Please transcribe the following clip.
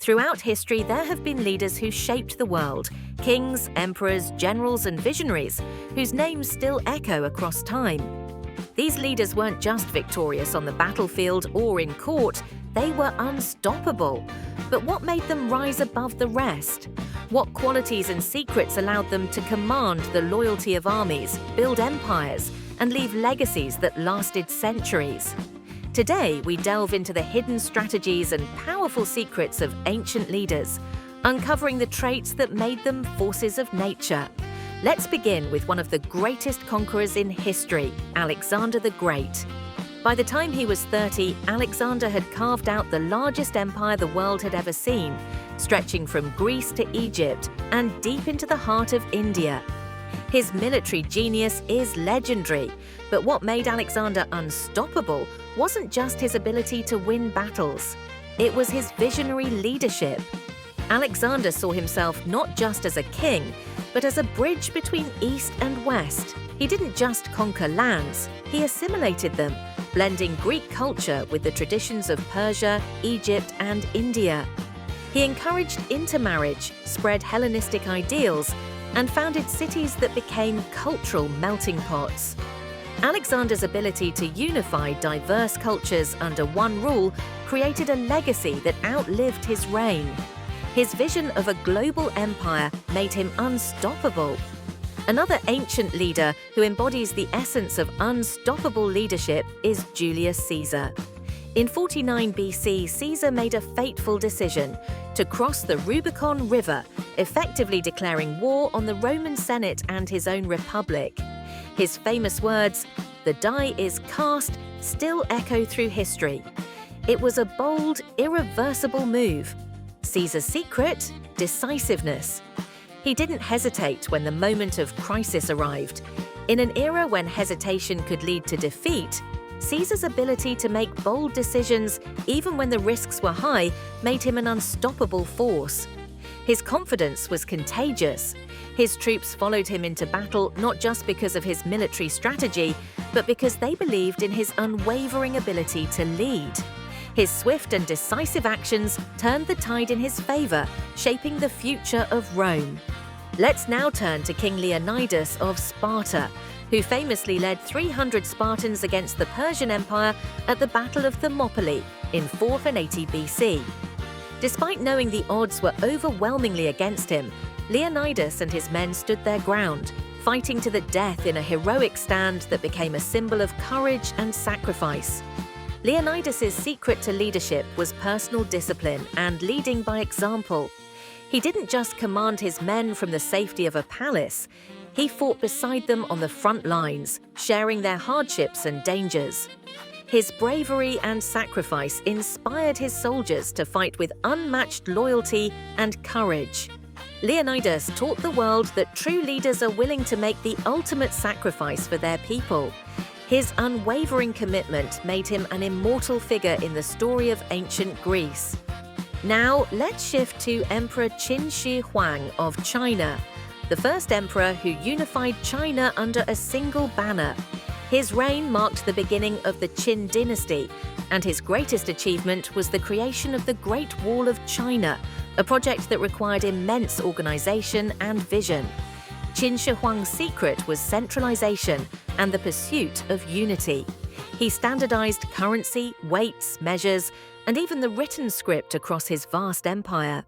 Throughout history, there have been leaders who shaped the world, kings, emperors, generals, and visionaries, whose names still echo across time. These leaders weren't just victorious on the battlefield or in court, they were unstoppable. But what made them rise above the rest? What qualities and secrets allowed them to command the loyalty of armies, build empires, and leave legacies that lasted centuries? Today, we delve into the hidden strategies and powerful secrets of ancient leaders, uncovering the traits that made them forces of nature. Let's begin with one of the greatest conquerors in history, Alexander the Great. By the time he was 30, Alexander had carved out the largest empire the world had ever seen, stretching from Greece to Egypt and deep into the heart of India. His military genius is legendary, but what made Alexander unstoppable wasn't just his ability to win battles. It was his visionary leadership. Alexander saw himself not just as a king, but as a bridge between East and West. He didn't just conquer lands, he assimilated them, blending Greek culture with the traditions of Persia, Egypt, and India. He encouraged intermarriage, spread Hellenistic ideals, and founded cities that became cultural melting pots. Alexander's ability to unify diverse cultures under one rule created a legacy that outlived his reign. His vision of a global empire made him unstoppable. Another ancient leader who embodies the essence of unstoppable leadership is Julius Caesar. In 49 BC, Caesar made a fateful decision to cross the Rubicon River, effectively declaring war on the Roman Senate and his own republic. His famous words, "The die is cast," still echo through history. It was a bold, irreversible move. Caesar's secret? Decisiveness. He didn't hesitate when the moment of crisis arrived. In an era when hesitation could lead to defeat, Caesar's ability to make bold decisions, even when the risks were high, made him an unstoppable force. His confidence was contagious. His troops followed him into battle not just because of his military strategy, but because they believed in his unwavering ability to lead. His swift and decisive actions turned the tide in his favor, shaping the future of Rome. Let's now turn to King Leonidas of Sparta, who famously led 300 Spartans against the Persian Empire at the Battle of Thermopylae in 480 BC. Despite knowing the odds were overwhelmingly against him, Leonidas and his men stood their ground, fighting to the death in a heroic stand that became a symbol of courage and sacrifice. Leonidas's secret to leadership was personal discipline and leading by example. He didn't just command his men from the safety of a palace. He fought beside them on the front lines, sharing their hardships and dangers. His bravery and sacrifice inspired his soldiers to fight with unmatched loyalty and courage. Leonidas taught the world that true leaders are willing to make the ultimate sacrifice for their people. His unwavering commitment made him an immortal figure in the story of ancient Greece. Now, let's shift to Emperor Qin Shi Huang of China, the first emperor who unified China under a single banner. His reign marked the beginning of the Qin dynasty, and his greatest achievement was the creation of the Great Wall of China, a project that required immense organization and vision. Qin Shi Huang's secret was centralization and the pursuit of unity. He standardized currency, weights, measures, and even the written script across his vast empire.